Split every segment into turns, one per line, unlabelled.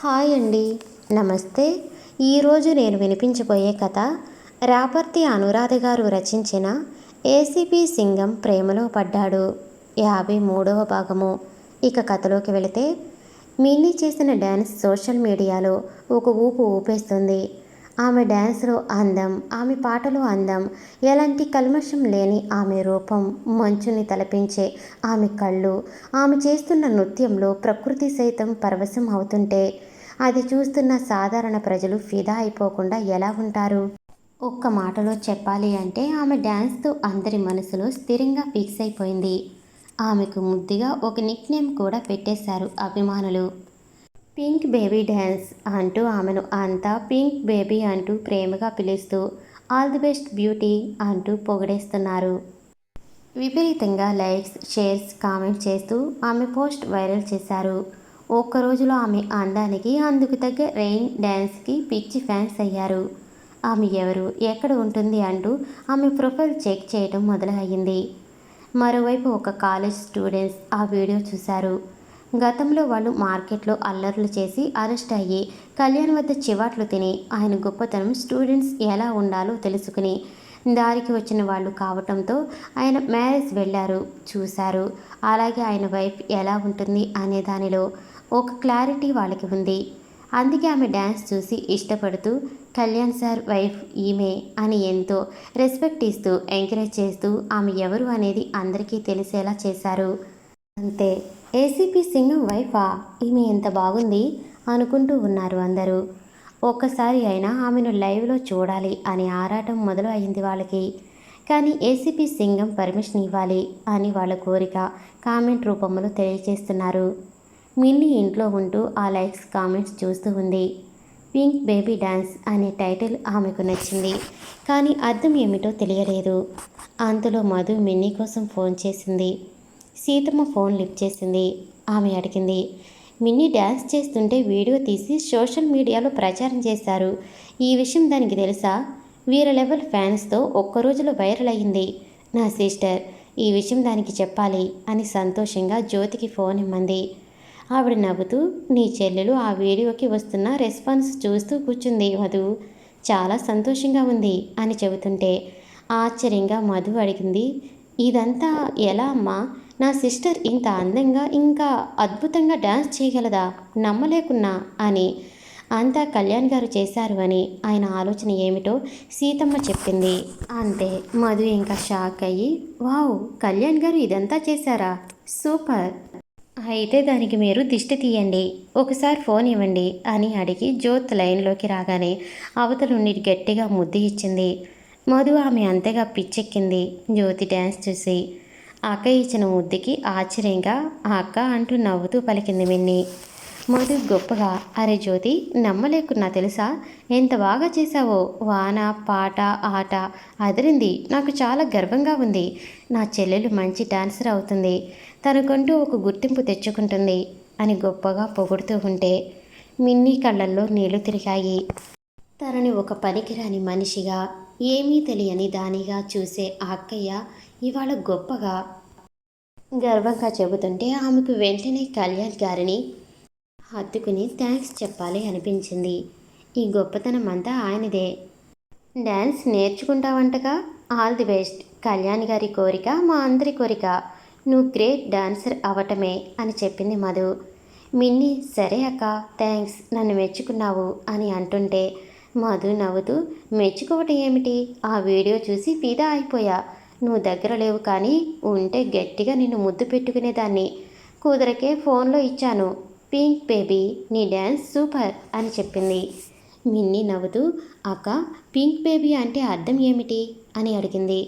Hi అండి. నమస్తే. ఈరోజు నేను వినిపించబోయే కథ రాపర్తి అనురాధ గారు రచించిన ఏసీపీ సింగం ప్రేమలో పడ్డాడు 53వ భాగము. ఇక కథలోకి వెళితే, మిన్నీ చేసిన డ్యాన్స్ సోషల్ మీడియాలో ఒక ఊపు ఊపేస్తుంది. ఆమె డ్యాన్స్లో అందం, ఆమె పాటలో అందం, ఎలాంటి కల్మషం లేని ఆమె రూపం, మంచుని తలపించే ఆమె కళ్ళు, ఆమె చేస్తున్న నృత్యంలో ప్రకృతి సైతం పరవశం అవుతుంటే అది చూస్తున్న సాధారణ ప్రజలు ఫిదా అయిపోకుండా ఎలా ఉంటారు? ఒక్క మాటలో చెప్పాలి అంటే ఆమె డ్యాన్స్తో అందరి మనసులో స్థిరంగా ఫిక్స్ అయిపోయింది. ఆమెకు ముద్దుగా ఒక నిక్ నేమ్ కూడా పెట్టేశారు అభిమానులు. పింక్ బేబీ డ్యాన్స్ అంటూ ఆమెను అంతా పింక్ బేబీ అంటూ ప్రేమగా పిలుస్తూ ఆల్ ది బెస్ట్ బ్యూటీ అంటూ పొగిడేస్తున్నారు. విపరీతంగా లైక్స్, షేర్స్, కామెంట్ చేస్తూ ఆమె పోస్ట్ వైరల్ చేశారు. ఒక్క రోజులో ఆమె అందానికి, అందుకు తగ్గ రెయిన్ డ్యాన్స్కి పిచ్చి ఫ్యాన్స్ అయ్యారు. ఆమె ఎవరు, ఎక్కడ ఉంటుంది అంటూ ఆమె ప్రొఫైల్ చెక్ చేయడం మొదలయ్యింది. మరోవైపు ఒక కాలేజ్ స్టూడెంట్స్ ఆ వీడియో చూశారు. గతంలో వాళ్ళు మార్కెట్లో అల్లర్లు చేసి అరెస్ట్ అయ్యి కళ్యాణ్ వద్ద చివాట్లు తిని ఆయన గొప్పతనం స్టూడెంట్స్ ఎలా ఉండాలో తెలుసుకుని దారికి వచ్చిన వాళ్ళు కావటంతో ఆయన మ్యారేజ్ వెళ్ళారు, చూశారు. అలాగే ఆయన వైఫ్ ఎలా ఉంటుంది అనే దానిలో ఒక క్లారిటీ వాళ్ళకి ఉంది. అందుకే ఆమె డ్యాన్స్ చూసి ఇష్టపడుతూ కళ్యాణ్ సార్ వైఫ్ ఈమె అని ఎంతో రెస్పెక్ట్ ఇస్తూ ఎంకరేజ్ చేస్తూ ఆమె ఎవరు అనేది అందరికీ తెలిసేలా చేశారు. అంతే, ఏసీపీ సింగం వైఫా, ఈమె ఎంత బాగుంది అనుకుంటూ ఉన్నారు అందరూ. ఒక్కసారి అయినా ఆమెను లైవ్లో చూడాలి అనే ఆరాటం మొదలు అయింది వాళ్ళకి. కానీ ఏసీపీ సింగం పర్మిషన్ ఇవ్వాలి అని వాళ్ళ కోరిక కామెంట్ రూపంలో తెలియజేస్తున్నారు. మిన్నీ ఇంట్లో ఉంటూ ఆ లైక్స్, కామెంట్స్ చూస్తూ ఉంది. పింక్ బేబీ డ్యాన్స్ అనే టైటిల్ ఆమెకు నచ్చింది, కానీ అర్థం ఏమిటో తెలియలేదు. అంతలో మధు మిన్నీ కోసం ఫోన్ చేసింది. సీతమ్మ ఫోన్ లిఫ్ట్ చేసింది. ఆమె అడిగింది, మిన్నీ డ్యాన్స్ చేస్తుంటే వీడియో తీసి సోషల్ మీడియాలో ప్రచారం చేశారు. ఈ విషయం దానికి తెలుసా? వీర లెవెల్ ఫ్యాన్స్తో ఒక్కరోజులో వైరల్ అయ్యింది. నా సిస్టర్ ఈ విషయం దానికి చెప్పాలి అని సంతోషంగా జ్యోతికి ఫోన్ ఇమ్మంది. ఆవిడ నవ్వుతూ, నీ చెల్లెలు ఆ వీడియోకి వస్తున్న రెస్పాన్స్ చూస్తూ కూర్చుంది మధు. చాలా సంతోషంగా ఉంది అని చెబుతుంటే ఆశ్చర్యంగా మధు అడిగింది, ఇదంతా ఎలా అమ్మా? నా సిస్టర్ ఇంత అందంగా ఇంకా అద్భుతంగా డ్యాన్స్ చేయగలదా? నమ్మలేకున్నా అని. అంతా కళ్యాణ్ గారు చేశారు అని ఆయన ఆలోచన ఏమిటో సీతమ్మ చెప్పింది. అంతే, మధు ఇంకా షాక్ అయ్యి, వావ్, కళ్యాణ్ గారు ఇదంతా చేశారా? సూపర్. అయితే దానికి మీరు దిష్టి తీయండి, ఒకసారి ఫోన్ ఇవ్వండి అని అడిగి జ్యోత్ లైన్లోకి రాగానే అవతలుండి గట్టిగా ముద్దు ఇచ్చింది. మధు ఆమె అంతగా పిచ్చెక్కింది జ్యోతి డ్యాన్స్ చూసి. అక్క ఇచ్చిన ముద్దుకి ఆశ్చర్యంగా అక్క అంటూ నవ్వుతూ పలికింది మిన్నీ. మధు గొప్పగా, అరే జ్యోతి, నమ్మలేకున్నా తెలుసా, ఎంత బాగా చేశావో, వాన, పాట, ఆట అదిరింది. నాకు చాలా గర్వంగా ఉంది. నా చెల్లెలు మంచి డాన్సర్ అవుతుంది, తనకంటూ ఒక గుర్తింపు తెచ్చుకుంటుంది అని గొప్పగా పొగుడుతూ ఉంటే మిన్నీ కళ్ళల్లో నీళ్లు తిరిగాయి. తనని ఒక పనికిరాని మనిషిగా, ఏమీ తెలియని దానిగా చూసే ఆ అక్కయ్య ఇవాళ గొప్పగా, గర్వంగా చెబుతుంటే ఆమెకు వెంటనే కళ్యాణ్ గారిని హత్తుకుని థ్యాంక్స్ చెప్పాలి అనిపించింది. ఈ గొప్పతనం అంతా ఆయనదే. డ్యాన్స్ నేర్చుకుంటావంటగా, ఆల్ ది బెస్ట్. కళ్యాణ్ గారి కోరిక మా అందరి కోరిక, నువ్వు గ్రేట్ డాన్సర్ అవటమే అని చెప్పింది మధు. మిన్నీ, సరే అక్క, థ్యాంక్స్, నన్ను మెచ్చుకున్నావు అని అంటుంటే మధు నవ్వుతూ, మెచ్చుకోవటం ఏమిటి, ఆ వీడియో చూసి ఫిదా అయిపోయా. నువ్వు దగ్గర లేవు, కానీ ఉంటే గట్టిగా నిన్ను ముద్దు పెట్టుకునేదాన్ని. కుదరకే ఫోన్లో ఇచ్చాను. పింక్ బేబీ, నీ డ్యాన్స్ సూపర్ అని చెప్పింది. మిన్నీ నవ్వుతూ, అక్క, పింక్ బేబీ అంటే అర్థం ఏమిటి అని అడిగింది.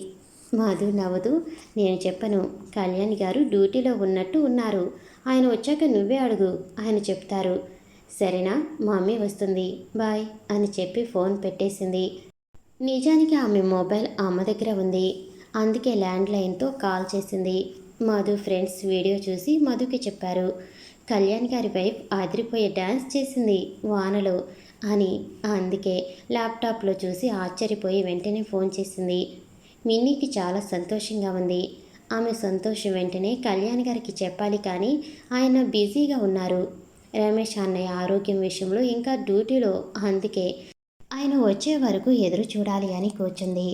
మధు నవ్వుతూ, నేను చెప్పను, కళ్యాణ్ గారు డ్యూటీలో ఉన్నట్టు ఉన్నారు. ఆయన వచ్చాక నువ్వే అడుగు, ఆయన చెప్తారు. సరేనా, మమ్మీ వస్తుంది, బాయ్ అని చెప్పి ఫోన్ పెట్టేసింది. నిజానికి ఆమె మొబైల్ అమ్మ దగ్గర ఉంది, అందుకే ల్యాండ్లైన్తో కాల్ చేసింది. మధు ఫ్రెండ్స్ వీడియో చూసి మధుకి చెప్పారు, కళ్యాణ్ గారి వైఫ్ అదిరిపోయే డ్యాన్స్ చేసింది వానలో అని. అందుకే ల్యాప్టాప్లో చూసి ఆశ్చర్యపోయి వెంటనే ఫోన్ చేసింది. మిన్నీకి చాలా సంతోషంగా ఉంది. ఆమె సంతోషం వెంటనే కళ్యాణ్ గారికి చెప్పాలి, కానీ ఆయన బిజీగా ఉన్నారు. రమేష్ అన్నయ్య ఆరోగ్యం విషయంలో ఇంకా డ్యూటీలో, అందుకే ఆయన వచ్చే వరకు ఎదురు చూడాలి అని కూర్చుంది.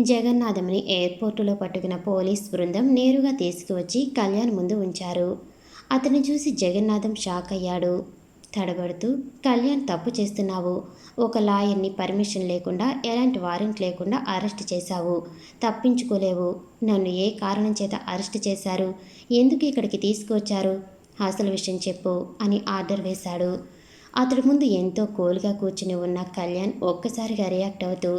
జగన్నాథంని ఎయిర్పోర్టులో పట్టుకున్న పోలీస్ బృందం నేరుగా తీసుకువచ్చి కళ్యాణ్ ముందు ఉంచారు. అతన్ని చూసి జగన్నాథం షాక్ అయ్యాడు. తడబడుతూ, కళ్యాణ్ తప్పు చేస్తున్నావు. ఒక లాయర్ని పర్మిషన్ లేకుండా, ఎలాంటి వారెంట్ లేకుండా అరెస్ట్ చేశావు. తప్పించుకోలేవు. నన్ను ఏ కారణం చేత అరెస్ట్ చేశారు? ఎందుకు ఇక్కడికి తీసుకువచ్చారు? అసలు విషయం చెప్పు అని ఆర్డర్ వేశాడు. అతడి ముందు ఎంతో కూల్గా కూర్చుని ఉన్న కళ్యాణ్ ఒక్కసారిగా రియాక్ట్ అవుతూ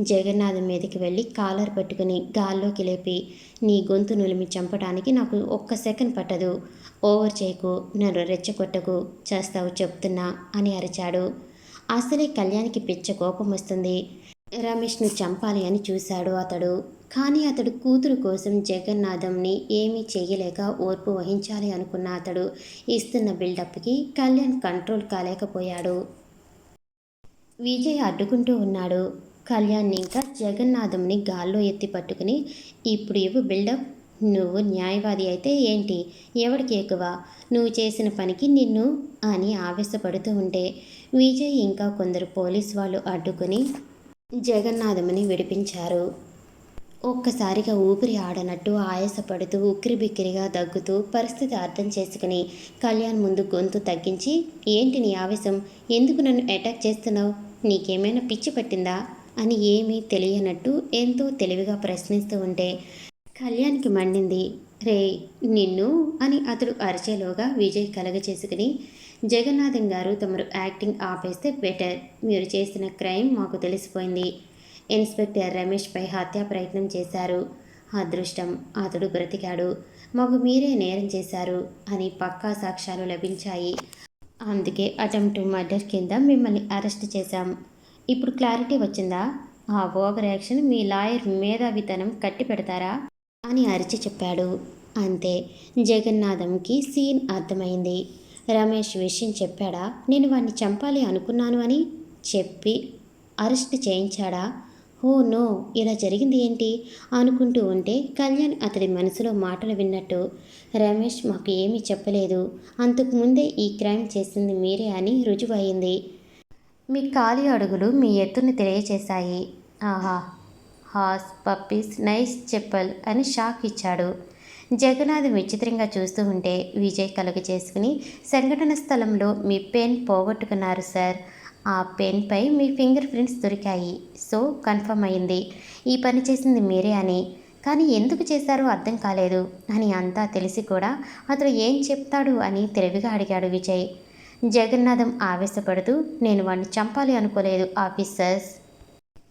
జగన్నాథం మీదకి వెళ్ళి కాలర్ పట్టుకుని గాల్లోకి లేపి, నీ గొంతు నులిమి చంపడానికి నాకు ఒక్క సెకండ్ పట్టదు. ఓవర్ చేయకు, నన్ను రెచ్చగొట్టకు, చేస్తావు చెప్తున్నా అని అరిచాడు. అసలే కళ్యాణ్కి పిచ్చ కోపం వస్తుంది. రమేష్ను చంపాలి అని చూశాడు అతడు. కానీ అతడు కూతురు కోసం జగన్నాథంని ఏమీ చెయ్యలేక ఓర్పు వహించాలి అనుకున్న అతడు ఇస్తున్న బిల్డప్కి కళ్యాణ్ కంట్రోల్ కాలేకపోయాడు. విజయ్ అడ్డుకుంటూ ఉన్నాడు. కళ్యాణ్ ఇంకా జగన్నాథంని గాల్లో ఎత్తి పట్టుకుని, ఇప్పుడు ఇవ్వు బిల్డప్. నువ్వు న్యాయవాది అయితే ఏంటి, ఎవడికి ఎక్కువ? నువ్వు చేసిన పనికి నిన్ను అని ఆవేశపడుతూ ఉంటే విజయ్ ఇంకా కొందరు పోలీస్ వాళ్ళు అడ్డుకుని జగన్నాథంని విడిపించారు. ఒక్కసారిగా ఊపిరి ఆడనట్టు ఆయాసపడుతూ ఉక్కిరిబిక్కిరిగా దగ్గుతూ పరిస్థితి అర్థం చేసుకుని కళ్యాణ్ ముందు గొంతు తగ్గించి, ఏంటి నీ ఆవేశం? ఎందుకు నన్ను అటాక్ చేస్తున్నావు? నీకేమైనా పిచ్చి పట్టిందా అని ఏమీ తెలియనట్టు ఎంతో తెలివిగా ప్రశ్నిస్తూ ఉంటే కళ్యాణ్కి మండింది. రే నిన్ను అని అతడు అరిచేలోగా విజయ్ కలగచేసుకుని, జగన్నాథం గారు తమరు యాక్టింగ్ ఆపేస్తే బెటర్. మీరు చేసిన క్రైమ్ మాకు తెలిసిపోయింది. ఇన్స్పెక్టర్ రమేష్పై హత్యా ప్రయత్నం చేశారు. అదృష్టం అతడు బ్రతికాడు. మాకు మీరే నేరం చేశారు అని పక్కా సాక్ష్యాలు లభించాయి. అందుకే అటెంప్ట్ మర్డర్ కింద మిమ్మల్ని అరెస్ట్ చేశాం. ఇప్పుడు క్లారిటీ వచ్చిందా? ఆ ఓవర్ యాక్షన్ మీ లాయర్ మేధావితనం కట్టి పెడతారా అని అరిచి చెప్పాడు. అంతే, జగన్నాథంకి సీన్ అర్థమైంది. రమేష్ విషయం చెప్పాడా? నేను వాడిని చంపాలి అనుకున్నాను అని చెప్పి అరెస్ట్ చేయించాడా? ఓ నో, ఇలా జరిగింది ఏంటి అనుకుంటూ ఉంటే కళ్యాణ్ అతడి మనసులో మాటలు విన్నట్టు, రమేష్ మాకు ఏమీ చెప్పలేదు. అంతకుముందే ఈ క్రైమ్ చేసింది మీరే అని రుజువయింది. మీ కాలి అడుగులు మీ ఎత్తుని తెలియచేశాయి. ఆహా, హాస్ పప్పీస్ నైస్ చెప్పల్ అని షాక్ ఇచ్చాడు. జగన్నాథ్ విచిత్రంగా చూస్తూ ఉంటే విజయ్ కలుగ చేసుకుని, సంఘటన స్థలంలో మీ పెన్ పోగొట్టుకున్నారు సార్. ఆ పెన్పై మీ ఫింగర్ ప్రింట్స్ దొరికాయి. సో కన్ఫర్మ్ అయింది ఈ పని చేసింది మీరే అని. కానీ ఎందుకు చేశారో అర్థం కాలేదు అని అంతా తెలిసి కూడా అతడు ఏం చెప్తాడు అని తెలివిగా అడిగాడు విజయ్. జగన్నాథం ఆవేశపడుతూ, నేను వాడిని చంపాలి అనుకోలేదు ఆఫీసర్స్.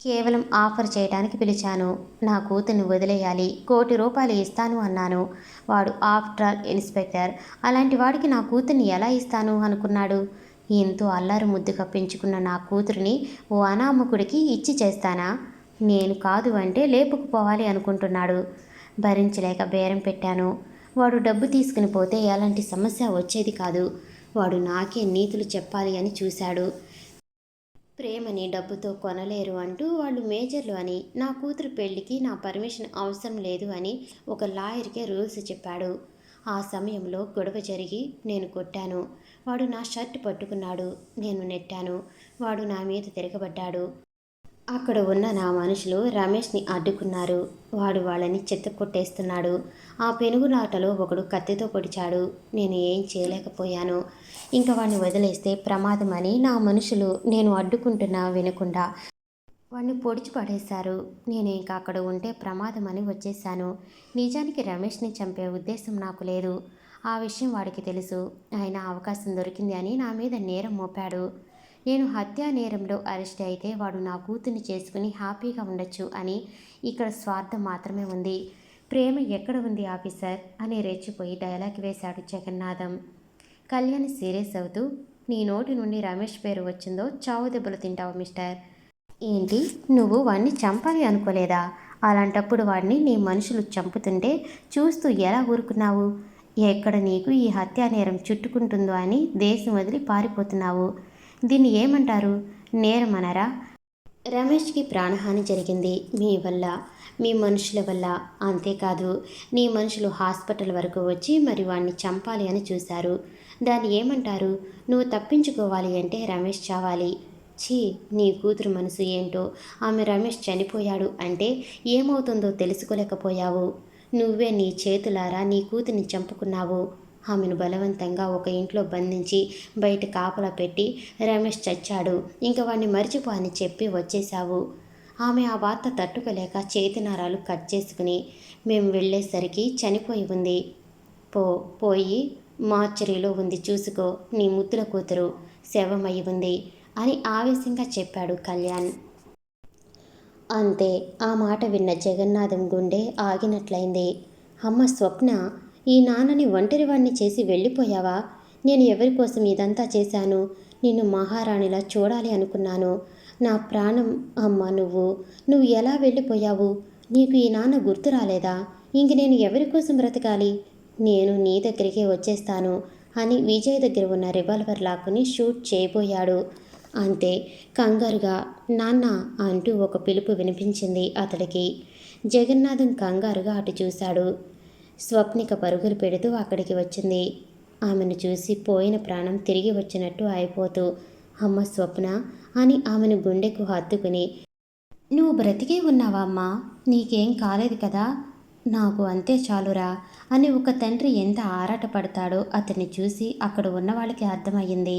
కేవలం ఆఫర్ చేయడానికి పిలిచాను. నా కూతుర్ని వదిలేయాలి, ₹1,00,00,000 ఇస్తాను అన్నాను. వాడు ఆఫ్టర్ ఆల్ ఇన్స్పెక్టర్. అలాంటి వాడికి నా కూతుర్ని ఎలా ఇస్తాను అనుకున్నాడు? ఎంతో అల్లారు ముద్దుగా పెంచుకున్న నా కూతురిని ఓ అనామకుడికి ఇచ్చి చేస్తానా? నేను కాదు అంటే లేపుకుపోవాలి అనుకుంటున్నాడు. భరించలేక బేరం పెట్టాను. వాడు డబ్బు తీసుకుని పోతే ఎలాంటి సమస్య వచ్చేది కాదు. వాడు నాకే నీతులు చెప్పాలి అని చూశాడు. ప్రేమని డబ్బుతో కొనలేరు అంటూ వాళ్ళు మేజర్లు అని, నా కూతురు పెళ్లికి నా పర్మిషన్ అవసరం లేదు అని ఒక లాయర్కే రూల్స్ చెప్పాడు. ఆ సమయంలో గొడవ జరిగి నేను కొట్టాను. వాడు నా షర్ట్ పట్టుకున్నాడు. నేను నెట్టాను. వాడు నా మీద తిరగబడ్డాడు. అక్కడ ఉన్న నా మనుషులు రమేష్ని అడ్డుకున్నారు. వాడు వాళ్ళని కొట్టేస్తున్నాడు. ఆ పెనుగులాటలో ఒకడు కత్తితో పొడిచాడు. నేను ఏం చేయలేకపోయాను. ఇంకా వాడిని వదిలేస్తే ప్రమాదమని నా మనుషులు నేను అడ్డుకుంటున్నా వినకుండా వాడిని పొడిచి పడేశారు. నేను ఇంకా అక్కడ ఉంటే ప్రమాదమని వచ్చేశాను. నిజానికి రమేష్ని చంపే ఉద్దేశం నాకు లేదు. ఆ విషయం వాడికి తెలుసు. అయినా అవకాశం దొరికింది అని నా మీద నేరం మోపాడు. నేను హత్యా నేరంలో అరెస్ట్ అయితే వాడు నా కూతుర్ని చేసుకుని హ్యాపీగా ఉండొచ్చు అని ఇక్కడ స్వార్థం మాత్రమే ఉంది. ప్రేమ ఎక్కడ ఉంది ఆఫీసర్ అని రెచ్చిపోయి డైలాగ్ వేశాడు జగన్నాథం. కళ్యాణ్ సీరియస్ అవుతూ, నీ నోటి నుండి రమేష్ పేరు వచ్చిందో చావు దెబ్బలు తింటావు మిస్టర్. ఏంటి, నువ్వు వాడిని చంపాలి అనుకోలేదా? అలాంటప్పుడు వాడిని నీ మనుషులు చంపుతుంటే చూస్తూ ఎలా ఊరుకున్నావు? ఎక్కడ నీకు ఈ హత్యా నేరం చుట్టుకుంటుందో అని దేశం వదిలి పారిపోతున్నావు. దీన్ని ఏమంటారు? నేరం అనరా? రమేష్కి ప్రాణహాని జరిగింది మీ వల్ల, మీ మనుషుల వల్ల. అంతేకాదు, నీ మనుషులు హాస్పిటల్ వరకు వచ్చి మరి వాడిని చంపాలి అని చూశారు. దాన్ని ఏమంటారు? నువ్వు తప్పించుకోవాలి అంటే రమేష్ చావాలి. ఛీ, నీ కూతురు మనసు ఏంటో. ఆమె రమేష్ చనిపోయాడు అంటే ఏమవుతుందో తెలుసుకోలేకపోయావు. నువ్వే నీ చేతులారా నీ కూతుర్ని చంపుకున్నావు. ఆమెను బలవంతంగా ఒక ఇంట్లో బంధించి బయట కాపలా పెట్టి రమేష్ చచ్చాడు, ఇంక వాణ్ణి మర్చిపో అని చెప్పి వచ్చేశావు. ఆమె ఆ వార్త తట్టుకోలేక చేతినారాలు కట్ చేసుకుని మేము వెళ్ళేసరికి చనిపోయి ఉంది. పోయి మార్చరీలో ఉంది, చూసుకో. నీ ముద్దుల కూతురు శవమయ్యి ఉంది అని ఆవేశంగా చెప్పాడు కళ్యాణ్. అంతే, ఆ మాట విన్న జగన్నాథం గుండె ఆగినట్లయింది. అమ్మ స్వప్న, ఈ నాన్నని ఒంటరివాణ్ణి చేసి వెళ్ళిపోయావా? నేను ఎవరి కోసం ఇదంతా చేశాను? నిన్ను మహారాణిలా చూడాలి అనుకున్నాను. నా ప్రాణం అమ్మ నువ్వు ఎలా వెళ్ళిపోయావు? నీకు ఈ నాన్న గుర్తు రాలేదా? ఇంక నేను ఎవరి కోసం బ్రతకాలి? నేను నీ దగ్గరికే వచ్చేస్తాను అని విజయ్ దగ్గర ఉన్న రివాల్వర్ లాక్కుని షూట్ చేయబోయాడు. అంతే, కంగారుగా నాన్న అంటూ ఒక పిలుపు వినిపించింది అతడికి. జగన్నాథం కంగారుగా అటు చూశాడు. స్వప్నిక పరుగులు పెడుతూ అక్కడికి వచ్చింది. ఆమెను చూసి పోయిన ప్రాణం తిరిగి వచ్చినట్టు అయిపోతూ, అమ్మ స్వప్న అని ఆమెను గుండెకు హత్తుకుని, నువ్వు బ్రతికే ఉన్నావా అమ్మా? నీకేం కాలేదు కదా? నాకు అంతే చాలురా అని ఒక తండ్రి ఎంత ఆరాటపడతాడో అతన్ని చూసి అక్కడ ఉన్న వాళ్ళకి అర్థమయ్యింది.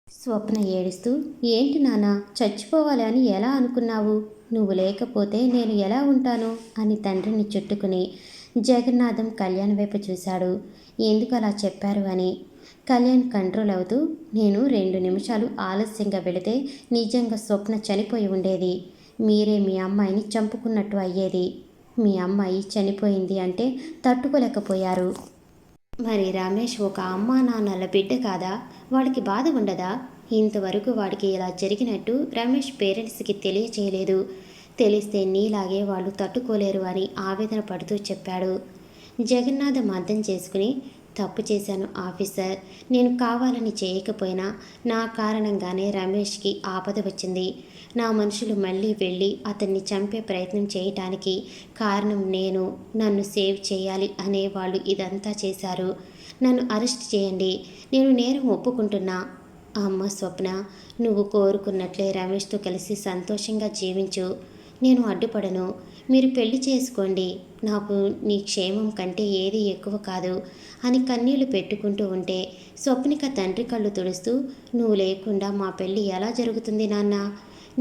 స్వప్న ఏడుస్తూ, ఏంటి నాన్న, చచ్చిపోవాలి అని ఎలా అనుకున్నావు? నువ్వు లేకపోతే నేను ఎలా ఉంటాను అని తండ్రిని చుట్టుకుని జగన్నాథం కళ్యాణ్ వైపు చూశాడు. ఎందుకు అలా చెప్పారు అని. కళ్యాణ్ కంట్రోల్ అవుతూ, నేను 2 నిమిషాలు ఆలస్యంగా వెళితే నిజంగా స్వప్న చనిపోయి ఉండేది. మీరే మీ అమ్మాయిని చంపుకున్నట్టు అయ్యేది. మీ అమ్మాయి చనిపోయింది అంటే తట్టుకోలేకపోయారు. మరి రమేష్ ఒక అమ్మా నాన్నల బిడ్డ కాదా? వాడికి బాధ ఉండదా? ఇంతవరకు వాడికి ఇలా జరిగినట్టు రమేష్ పేరెంట్స్కి తెలియచేయలేదు. తెలిస్తే నీలాగే వాళ్ళు తట్టుకోలేరు అని ఆవేదన పడుతూ చెప్పాడు. జగన్నాథం అర్థం చేసుకుని, తప్పు చేశాను ఆఫీసర్. నేను కావాలని చేయకపోయినా నా కారణంగానే రమేష్కి ఆపద వచ్చింది. నా మనుషులు మళ్ళీ వెళ్ళి అతన్ని చంపే ప్రయత్నం చేయటానికి కారణం నేను. నన్ను సేవ్ చేయాలి అనేవాళ్ళు ఇదంతా చేశారు. నన్ను అరెస్ట్ చేయండి. నేను నేరం ఒప్పుకుంటున్నా. అమ్మ స్వప్న, నువ్వు కోరుకున్నట్లే రమేష్తో కలిసి సంతోషంగా జీవించు. నేను అడ్డుపడను. మీరు పెళ్లి చేసుకోండి. నాకు నీ క్షేమం కంటే ఏది ఎక్కువ కాదు అని కన్నీళ్లు పెట్టుకుంటూ ఉంటే స్వప్నిక తండ్రి కళ్ళు తుడుస్తూ, నువ్వు లేకుండా మా పెళ్ళి ఎలా జరుగుతుంది నాన్న?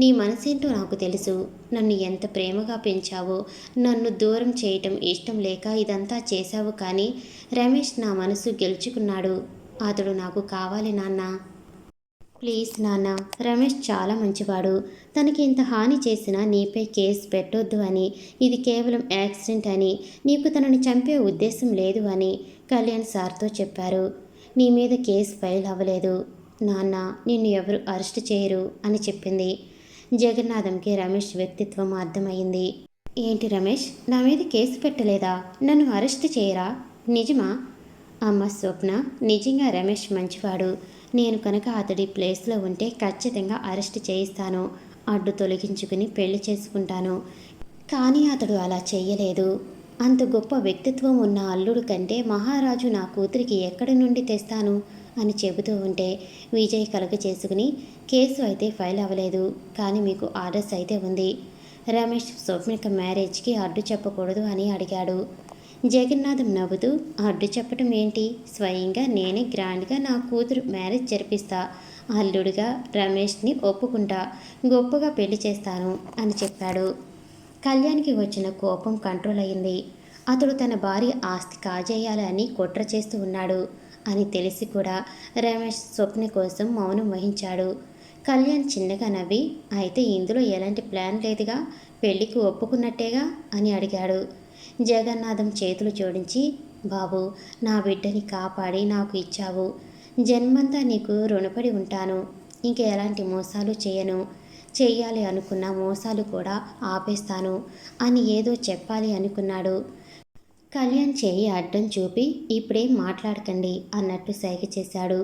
నీ మనసేంటో నాకు తెలుసు. నన్ను ఎంత ప్రేమగా పెంచావో. నన్ను దూరం చేయటం ఇష్టం లేక ఇదంతా చేశావు. కానీ రమేష్ నా మనసు గెలుచుకున్నాడు. అతడు నాకు కావాలి నాన్న. ప్లీజ్ నాన్న, రమేష్ చాలా మంచివాడు. తనకి ఇంత హాని చేసినా నీపై కేసు పెట్టొద్దు అని, ఇది కేవలం యాక్సిడెంట్ అని, నీకు తనని చంపే ఉద్దేశం లేదు అని కళ్యాణ్ సార్తో చెప్పారు. నీ మీద కేసు ఫైల్ అవ్వలేదు నాన్న, నిన్ను ఎవరు అరెస్ట్ చేయరు అని చెప్పింది. జగన్నాథంకి రమేష్ వ్యక్తిత్వం అర్థమైంది. ఏంటి రమేష్, నా మీద కేసు పెట్టలేదా? నన్ను అరెస్ట్ చేయరా? నిజమా? అమ్మ స్వప్న, నిజంగా రమేష్ మంచివాడు. నేను కనుక అతడి ప్లేస్లో ఉంటే ఖచ్చితంగా అరెస్ట్ చేయిస్తాను. అడ్డు తొలగించుకుని పెళ్లి చేసుకుంటాను. కానీ అతడు అలా చెయ్యలేదు. అంత గొప్ప వ్యక్తిత్వం ఉన్న అల్లుడు కంటే మహారాజు నా కూతురికి ఎక్కడి నుండి తెస్తాను అని చెబుతూ ఉంటే విజయ్ కలగ చేసుకుని, కేసు అయితే ఫైల్ అవ్వలేదు, కానీ మీకు ఆర్డర్స్ అయితే ఉంది. రమేష్ స్వప్నిక మ్యారేజ్కి అడ్డు చెప్పకూడదు అని అడిగాడు. జగన్నాథం నవ్వుతూ, అడ్డు చెప్పటం ఏంటి? స్వయంగా నేనే గ్రాండ్గా నా కూతురు మ్యారేజ్ జరిపిస్తా. అల్లుడుగా రమేష్ని ఒప్పుకుంటా. గొప్పగా పెళ్లి చేస్తాను అని చెప్పాడు. కళ్యాణ్కి వచ్చిన కోపం కంట్రోల్ అయింది. అతడు తన భార్య ఆస్తి కాజేయాలని కుట్ర చేస్తూ ఉన్నాడు అని తెలిసి కూడా రమేష్ స్వప్న కోసం మౌనం వహించాడు. కళ్యాణ్ చిన్నగా నవ్వి, అయితే ఇందులో ఎలాంటి ప్లాన్ లేదుగా, పెళ్లికి ఒప్పుకున్నట్టేగా అని అడిగాడు. జగన్నాథం చేతులు జోడించి, బాబు, నా బిడ్డని కాపాడి నాకు ఇచ్చావు. జన్మంతా నీకు రుణపడి ఉంటాను. ఇంక ఎలాంటి మోసాలు చేయను. చెయ్యాలి అనుకున్న మోసాలు కూడా ఆపేస్తాను అని ఏదో చెప్పాలి అనుకున్నాడు. కళ్యాణ్ చేయి అడ్డం చూపి, ఇప్పుడేం మాట్లాడకండి అన్నట్టు సైగ చేశాడు.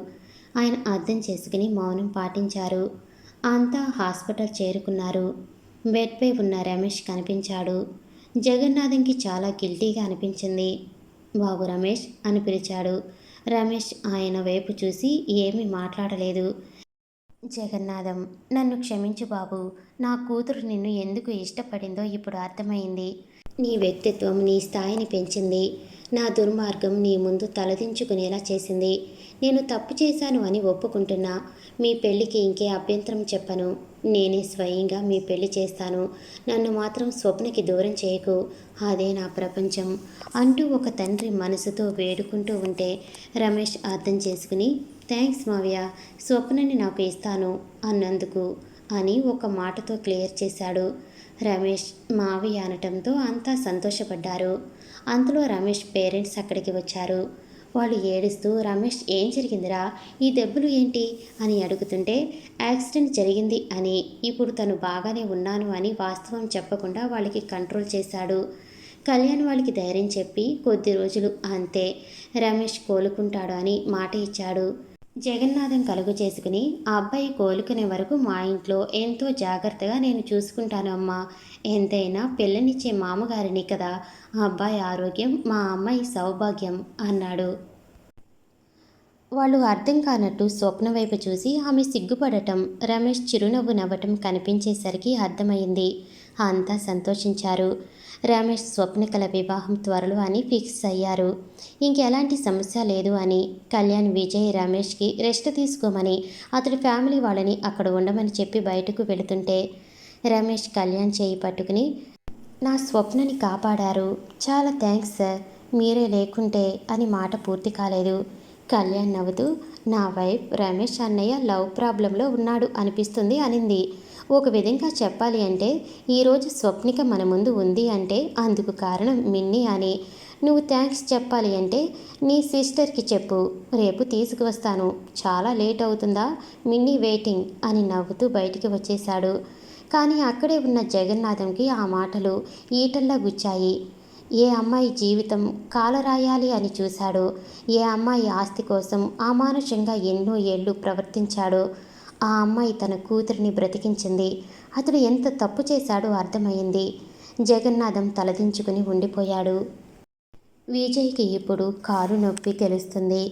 ఆయన అర్థం చేసుకుని మౌనం పాటించారు. అంతా హాస్పిటల్ చేరుకున్నారు. బెడ్పై ఉన్న రమేష్ కనిపించాడు. జగన్నాథంకి చాలా గిల్టీగా అనిపించింది. బాబు రమేష్ అని పిలిచాడు. రమేష్ ఆయన వైపు చూసి ఏమీ మాట్లాడలేదు. జగన్నాథం, నన్ను క్షమించు బాబు. నా కూతురు నిన్ను ఎందుకు ఇష్టపడిందో ఇప్పుడు అర్థమైంది. నీ వ్యక్తిత్వం నీ స్థాయిని పెంచింది. నా దుర్మార్గం నీ ముందు తలదించుకునేలా చేసింది. నేను తప్పు చేశాను అని ఒప్పుకుంటున్నా. మీ పెళ్ళికి ఇంకే అభ్యంతరం చెప్పను. నేనే స్వయంగా మీ పెళ్లి చేస్తాను. నన్ను మాత్రం స్వప్నకి దూరం చేయకు. అదే నా ప్రపంచం అంటూ ఒక తండ్రి మనసుతో వేడుకుంటూ ఉంటే రమేష్ అర్థం చేసుకుని, థ్యాంక్స్ మావయ్య, స్వప్నని నాకు ఇస్తాను అన్నందుకు అని ఒక మాటతో క్లియర్ చేశాడు. రమేష్ మావయ్య అనటంతో అంతా సంతోషపడ్డారు. అంతలో రమేష్ పేరెంట్స్ అక్కడికి వచ్చారు. వాళ్ళు ఏడుస్తూ, రమేష్ ఏం జరిగిందిరా, ఈ దెబ్బలు ఏంటి అని అడుగుతుంటే, యాక్సిడెంట్ జరిగింది అని, ఇప్పుడు తను బాగానే ఉన్నాను అని వాస్తవం చెప్పకుండా వాళ్ళకి కంట్రోల్ చేశాడు. కళ్యాణ్ వాళ్ళకి ధైర్యం చెప్పి కొద్ది రోజులు అంతే రమేష్ కోలుకుంటాడు అని మాట ఇచ్చాడు. జగన్నాథం కలుగు చేసుకుని, ఆ అబ్బాయి కోలుకునే వరకు మా ఇంట్లో ఎంతో జాగ్రత్తగా నేను చూసుకుంటాను అమ్మా. ఎంతైనా పిల్లనిచ్చే మామగారిని కదా. ఆ అబ్బాయి ఆరోగ్యం మా అమ్మాయి సౌభాగ్యం అన్నాడు. వాళ్ళు అర్థం కానట్టు స్వప్న వైపు చూసి ఆమె సిగ్గుపడటం, రమేష్ చిరునవ్వు నవ్వటం కనిపించేసరికి అర్థమైంది. అంతా సంతోషించారు. రమేష్ స్వప్నికల వివాహం త్వరలో అని ఫిక్స్ అయ్యారు. ఇంకెలాంటి సమస్య లేదు అని. కళ్యాణ్ విజయ్ రమేష్కి రెస్ట్ తీసుకోమని, అతడి ఫ్యామిలీ వాళ్ళని అక్కడ ఉండమని చెప్పి బయటకు వెళుతుంటే రమేష్ కళ్యాణ్ చేయి పట్టుకుని, నా స్వప్నని కాపాడారు, చాలా థ్యాంక్స్ సార్, మీరే లేకుంటే అని మాట పూర్తి కాలేదు. కళ్యాణ్ నవ్వుతూ, నా వైఫ్ రమేష్ అన్నయ్య లవ్ ప్రాబ్లంలో ఉన్నాడు అనిపిస్తుంది అనింది. ఒక విధంగా చెప్పాలి అంటే ఈరోజు స్వప్నిక మన ముందు ఉంది అంటే అందుకు కారణం మిన్నీ అని. నువ్వు థ్యాంక్స్ చెప్పాలి అంటే నీ సిస్టర్కి చెప్పు, రేపు తీసుకువస్తాను. చాలా లేట్ అవుతుందా, మిన్నీ వెయిటింగ్ అని నవ్వుతూ బయటికి వచ్చేశాడు. కానీ అక్కడే ఉన్న జగన్నాథంకి ఆ మాటలు ఈటల్లా గుచ్చాయి. ఏ అమ్మాయి జీవితం కాలరాయాలి అని చూశాడో, ఏ అమ్మాయి ఆస్తి కోసం అమానుషంగా ఎన్నో ఏళ్ళు ప్రవర్తించాడో ఆ అమ్మాయి తన కూతురిని బ్రతికించింది. అతడు ఎంత తప్పు చేశాడో అర్థమైంది. జగన్నాథం తలదించుకుని ఉండిపోయాడు. విజయ్కి ఇప్పుడు కారు నొప్పి తెలుస్తుంది.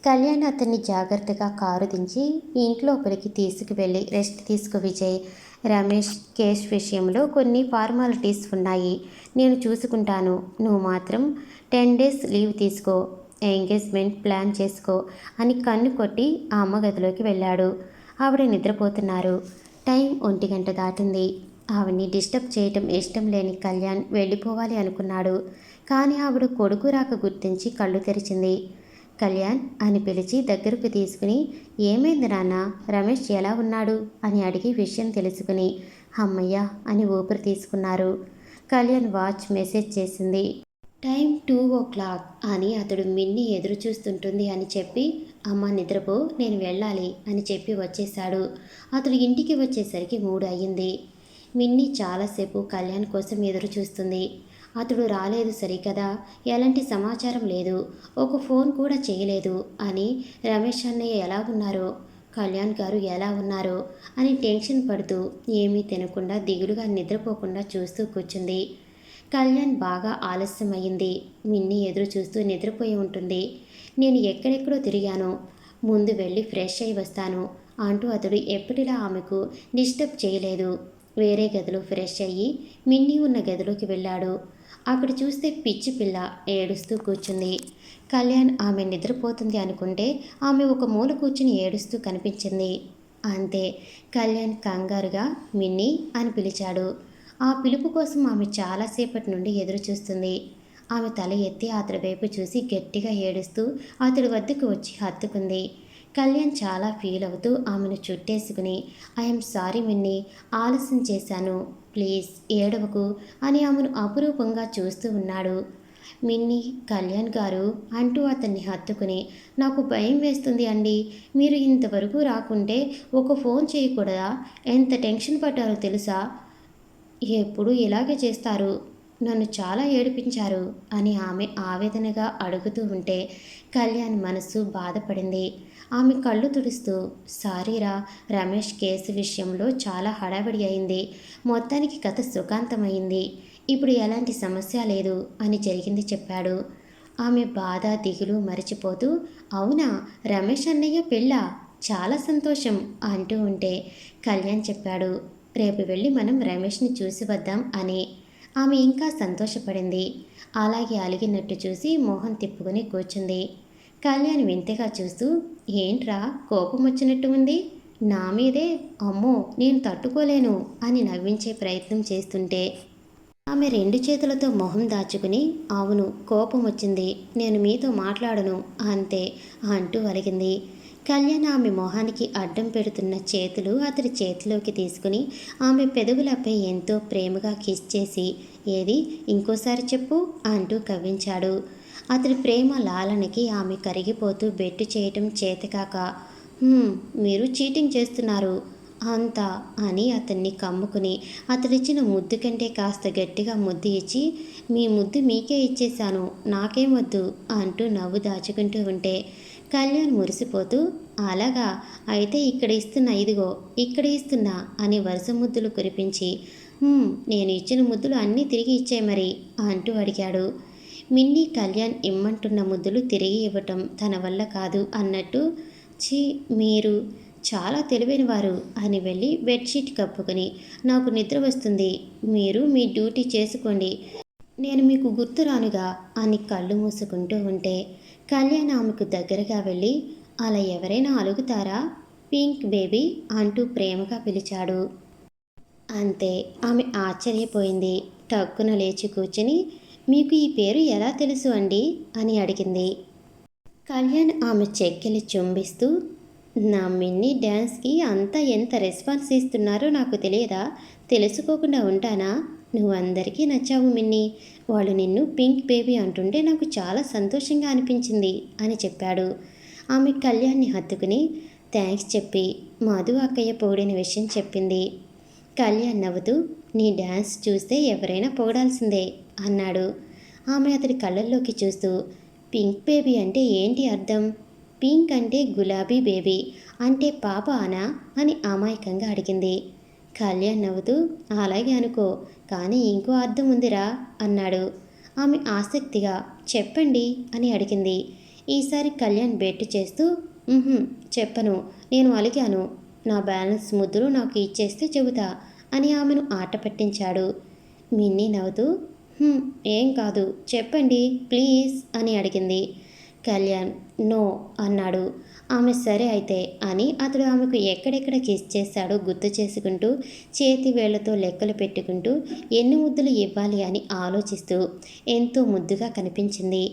కళ్యాణ్ అతన్ని జాగ్రత్తగా కారు దించి ఇంట్లోపలికి తీసుకువెళ్ళి, రెస్ట్ తీసుకో విజయ్, రమేష్ కేస్ విషయంలో కొన్ని ఫార్మాలిటీస్ ఉన్నాయి, నేను చూసుకుంటాను. నువ్వు మాత్రం 10 డేస్ లీవ్ తీసుకో, ఎంగేజ్మెంట్ ప్లాన్ చేసుకో అని కన్ను కొట్టి ఆ అమ్మ గదిలోకి వెళ్ళాడు. ఆవిడ నిద్రపోతున్నారు. టైం 1 గంట దాటింది. ఆవిడ్ని డిస్టర్బ్ చేయటం ఇష్టం లేని కళ్యాణ్ వెళ్ళిపోవాలి అనుకున్నాడు. కానీ ఆవిడ కొడుకు రాక గుర్తించి కళ్ళు తెరిచింది. కళ్యాణ్ అని పిలిచి దగ్గరకు తీసుకుని, ఏమైంది నాన్న, రమేష్ ఎలా ఉన్నాడు అని అడిగి విషయం తెలుసుకుని, అమ్మయ్య అని ఊపిరి తీసుకున్నారు. కళ్యాణ్ వాచ్ మెసేజ్ చేసింది. టైం 2 o'clock అని. అతడు మిన్ని ఎదురు చూస్తుంటుంది అని చెప్పి, అమ్మ నిద్రపో, నేను వెళ్ళాలి అని చెప్పి వచ్చేశాడు. అతడు ఇంటికి వచ్చేసరికి 3 అయ్యింది. మిన్ని చాలాసేపు కళ్యాణ్ కోసం ఎదురు చూస్తుంది. అతడు రాలేదు సరికదా, ఎలాంటి సమాచారం లేదు, ఒక ఫోన్ కూడా చేయలేదు అని. రమేష్ అన్నయ్య ఎలా ఉన్నారో, కళ్యాణ్ గారు ఎలా ఉన్నారో అని టెన్షన్ పడుతూ ఏమీ తినకుండా దిగులుగా నిద్రపోకుండా చూస్తూ కూర్చుంది. కళ్యాణ్ బాగా ఆలస్యమయ్యింది. మిన్ని ఎదురు చూస్తూ నిద్రపోయి ఉంటుంది. నేను ఎక్కడెక్కడో తిరిగాను, ముందు వెళ్ళి ఫ్రెష్ అయి వస్తాను అంటూ అతడు ఎప్పటిలా ఆమెకు డిస్టర్బ్ చేయలేదు. వేరే గదిలో ఫ్రెష్ అయ్యి మిన్నీ ఉన్న గదిలోకి వెళ్ళాడు. అక్కడ చూస్తే పిచ్చి పిల్ల ఏడుస్తూ కూర్చుంది. కళ్యాణ్ ఆమె నిద్రపోతుంది అనుకుంటే ఆమె ఒక మూల కూర్చుని ఏడుస్తూ కనిపించింది. అంతే. కళ్యాణ్ కంగారుగా మిన్నీ అని పిలిచాడు. ఆ పిలుపు కోసం ఆమె చాలాసేపటి నుండి ఎదురు చూస్తుంది. ఆమె తల ఎత్తి అతడి వైపు చూసి గట్టిగా ఏడుస్తూ అతడి వద్దకు వచ్చి హత్తుకుంది. కళ్యాణ్ చాలా ఫీల్ అవుతూ ఆమెను చుట్టేసుకుని, ఐఎమ్ సారీ మిన్నీ, ఆలస్యం చేశాను, ప్లీజ్ ఏడవకు అని ఆమెను అపురూపంగా చూస్తూ ఉన్నాడు. మిన్నీ, కళ్యాణ్ గారు అంటూ అతన్ని హత్తుకుని, నాకు భయం వేస్తుంది అండి, మీరు ఇంతవరకు రాకుంటే ఒక ఫోన్ చేయకూడదా, ఎంత టెన్షన్ పడ్డారో తెలుసా, ఎప్పుడు ఇలాగే చేస్తారు, నన్ను చాలా ఏడిపించారు అని ఆమె ఆవేదనగా అడుగుతూ ఉంటే కళ్యాణ్ మనసు బాధపడింది. ఆమె కళ్ళు తుడుస్తూ, సారీరా, రమేష్ కేసు విషయంలో చాలా హడావిడి అయింది, మొత్తానికి కథ సుఖాంతమైంది, ఇప్పుడు ఎలాంటి సమస్య లేదు అని జరిగింది చెప్పాడు. ఆమె బాధ దిగులు మరిచిపోతూ, అవునా, రమేష్ అన్నయ్య పెళ్ళా, చాలా సంతోషం అంటూ ఉంటే కళ్యాణ్ చెప్పాడు, రేపు వెళ్ళి మనం రమేష్ని చూసి వద్దాం అని. ఆమె ఇంకా సంతోషపడింది. అలాగే అలిగినట్టు చూసి మొహం తిప్పుకుని కూర్చుంది. కళ్యాణ్ వింతగా చూస్తూ, ఏంట్రా కోపం వచ్చినట్టు ఉంది నా మీదే, అమ్మో నేను తట్టుకోలేను అని నవ్వించే ప్రయత్నం చేస్తుంటే ఆమె రెండు చేతులతో మొహం దాచుకుని, అవును కోపం వచ్చింది, నేను మీతో మాట్లాడను అంతే అంటూ అలిగింది. కళ్యాణ్ ఆమె మొహానికి అడ్డం పెడుతున్న చేతులు అతడి చేతిలోకి తీసుకుని ఆమె పెదవులపై ఎంతో ప్రేమగా కిస్ చేసి, ఏది ఇంకోసారి చెప్పు అంటూ కవ్వించాడు. అతడి ప్రేమ లాలనకి ఆమె కరిగిపోతూ బెట్టు చేయటం చేతకాక, మీరు చీటింగ్ చేస్తున్నారు అంతా అని అతన్ని కమ్ముకుని అతడిచ్చిన ముద్దు కంటే కాస్త గట్టిగా ముద్దు ఇచ్చి, మీ ముద్దు మీకే ఇచ్చేశాను, నాకేం వద్దు అంటూ నవ్వు దాచుకుంటూ ఉంటే కళ్యాణ్ మురిసిపోతూ, అలాగా, అయితే ఇక్కడ ఇస్తున్నా, ఇదిగో ఇక్కడ ఇస్తున్నా అని వరుస ముద్దులు కురిపించి, నేను ఇచ్చిన ముద్దులు అన్నీ తిరిగి ఇచ్చే మరి అంటూ అడిగాడు. మిన్నీ కళ్యాణ్ ఇమ్మంటున్న ముద్దులు తిరిగి ఇవ్వటం తన వల్ల కాదు అన్నట్టు, ఛీ మీరు చాలా తెలివైనవారు అని వెళ్ళి బెడ్షీట్ కప్పుకొని, నాకు నిద్ర వస్తుంది, మీరు మీ డ్యూటీ చేసుకోండి, నేను మీకు గుర్తురానుగా అని కళ్ళు మూసుకుంటూ ఉంటే కళ్యాణ్ ఆమెకు దగ్గరగా వెళ్ళి, అలా ఎవరైనా అలుగుతారా పింక్ బేబీ అంటూ ప్రేమగా పిలిచాడు. అంతే, ఆమె ఆశ్చర్యపోయింది. టక్కున లేచి కూర్చుని, మీకు ఈ పేరు ఎలా తెలుసు అండి అని అడిగింది. కళ్యాణ్ ఆమె చెక్కిలి చుంబిస్తూ, నా మిన్నీ డ్యాన్స్కి అంతా ఎంత రెస్పాన్స్ ఇస్తున్నారో నాకు తెలియదా, తెలుసుకోకుండా ఉంటానా, నువ్వు అందరికీ నచ్చావు మిన్నీ, వాళ్ళు నిన్ను పింక్ బేబీ అంటుంటే నాకు చాలా సంతోషంగా అనిపించింది అని చెప్పాడు. ఆమె కళ్యాణ్ని హత్తుకుని థ్యాంక్స్ చెప్పి మధు అక్కయ్య పొగిడిన విషయం చెప్పింది. కళ్యాణ్ నవ్వుతూ, నీ డ్యాన్స్ చూస్తే ఎవరైనా పొగడాల్సిందే అన్నాడు. ఆమె అతడి కళ్ళల్లోకి చూస్తూ, పింక్ బేబీ అంటే ఏంటి అర్థం, పింక్ అంటే గులాబీ బేబీ అంటే పాప అనా అని అమాయకంగా అడిగింది. కళ్యాణ్ నవ్వుతూ, అలాగే అనుకో, కానీ ఇంకో అర్థం ఉందిరా అన్నాడు. ఆమె ఆసక్తిగా చెప్పండి అని అడిగింది. ఈసారి కళ్యాణ్ బెట్టు చేస్తూ, చెప్పను, నేను అలిగాను, నా బ్యాలెన్స్ ముద్దులు నాకు ఇచ్చేస్తే చెబుతా అని ఆమెను ఆట పట్టించాడు. మిన్నీ నవ్వుతూ, ఏం కాదు చెప్పండి ప్లీజ్ అని అడిగింది. కళ్యాణ్ నో అన్నాడు. ఆమె సరే అయితే అని అతడు ఆమెకు ఎక్కడెక్కడ కిస్ చేశాడో గుర్తు చేసుకుంటూ చేతి వేళ్లతో లెక్కలు పెట్టుకుంటూ ఎన్ని ముద్దులు ఇవ్వాలి అని ఆలోచిస్తూ ఎంతో ముద్దుగా కనిపించింది.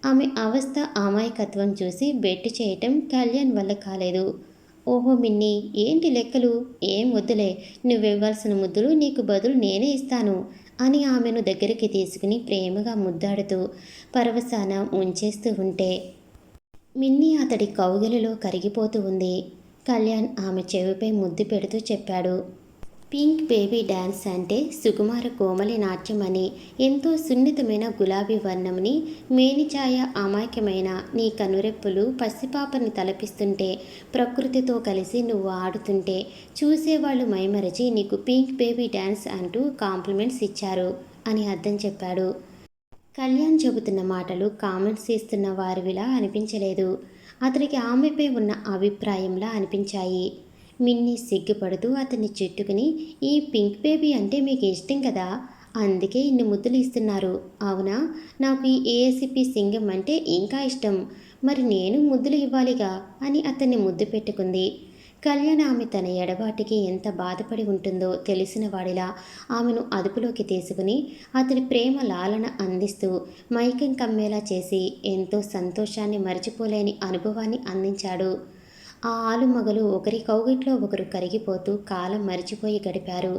ఆమె అవస్థ అమాయకత్వం చూసి బెట్టు చేయటం కళ్యాణ్ వల్ల కాలేదు. ఓహో మిన్నీ, ఏంటి లెక్కలు, ఏం వద్దులే, నువ్వివ్వాల్సిన ముద్దులు నీకు బదులు నేనే ఇస్తాను అని ఆమెను దగ్గరికి తీసుకుని ప్రేమగా ముద్దాడుతూ పరవశాన ఉంచేస్తూ ఉంటే మిన్నీ అతడి కౌగిలిలో కరిగిపోతూ ఉంది. కళ్యాణ్ ఆమె చెవిపై ముద్దు పెడుతూ చెప్పాడు, పింక్ బేబీ డ్యాన్స్ అంటే సుకుమార కోమలి నాట్యం అని, ఎంతో సున్నితమైన గులాబీ వర్ణంని మేనిఛాయ అమాయకమైన నీ కనురెప్పులు పసిపాపని తలపిస్తుంటే ప్రకృతితో కలిసి నువ్వు ఆడుతుంటే చూసేవాళ్ళు మైమరచి నీకు పింక్ బేబీ డ్యాన్స్ అంటూ కాంప్లిమెంట్స్ ఇచ్చారు అని అర్థం చెప్పాడు. కళ్యాణ్ చెబుతున్న మాటలు కామెంట్స్ ఇస్తున్న వారివిలా అనిపించలేదు. అతనికి ఆమెపై ఉన్న అభిప్రాయంలా అనిపించాయి. మిన్నీ సిగ్గుపడుతూ అతన్ని చుట్టుకుని, ఈ పింక్ బేబీ అంటే మీకు ఇష్టం కదా, అందుకే ఇన్ని ముద్దులు ఇస్తున్నారు అవునా, నాకు ఈ ఏఎస్పీ సింగం అంటే ఇంకా ఇష్టం, మరి నేను ముద్దులు ఇవ్వాలిగా అని అతన్ని ముద్దు పెట్టుకుంది. కళ్యాణ్ ఆమె తన ఎడబాటికి ఎంత బాధపడి ఉంటుందో తెలిసిన వాడిలా ఆమెను అదుపులోకి తీసుకుని అతడి ప్రేమ లాలన అందిస్తూ మైకం కమ్మేలా చేసి ఎంతో సంతోషాన్ని మరచిపోలేని అనుభవాన్ని అందించాడు. ఆ ఆలుమగలు ఒకరి కౌగిట్లో ఒకరు కరిగిపోతూ కాలం మరిచిపోయి గడిపారు.